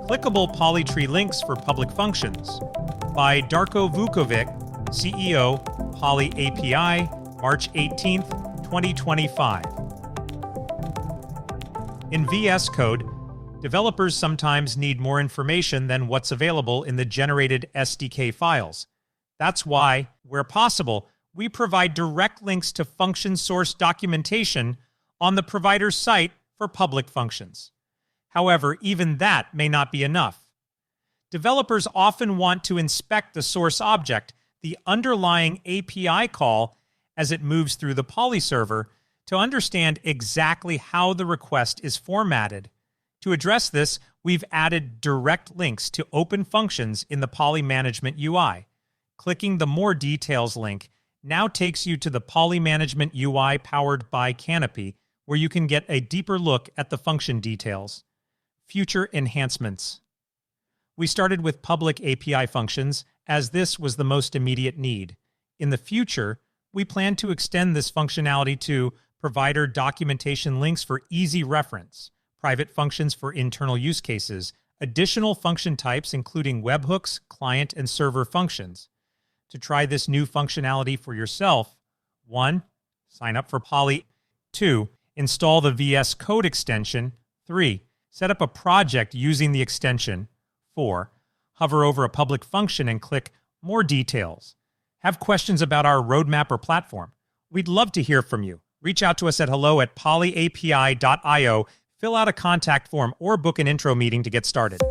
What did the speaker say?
Clickable Polytree Links for Public Functions by Darko Vukovic, CEO, Poly API, March 18, 2025. In VS Code, developers sometimes need more information than what's available in the generated SDK files. That's why, where possible, we provide direct links to function source documentation on the provider's site for public functions. However, even that may not be enough. Developers often want to inspect the source object, the underlying API call, as it moves through the Poly server to understand exactly how the request is formatted. To address this, we've added direct links to open functions in the Poly Management UI. Clicking the More Details link now takes you to the Poly Management UI powered by Canopy, where you can get a deeper look at the function details. Future enhancements. We started with public API functions as this was the most immediate need. In the future, we plan to extend this functionality to provider documentation links for easy reference, private functions for internal use cases, additional function types including webhooks, client and server functions. To try this new functionality for yourself, 1. Sign up for Poly. 2. Install the VS Code extension. 3. Set up a project using the extension. 4. Hover over a public function and click More Details. Have questions about our roadmap or platform? We'd love to hear from you. Reach out to us at hello@polyapi.io, fill out a contact form, or book an intro meeting to get started.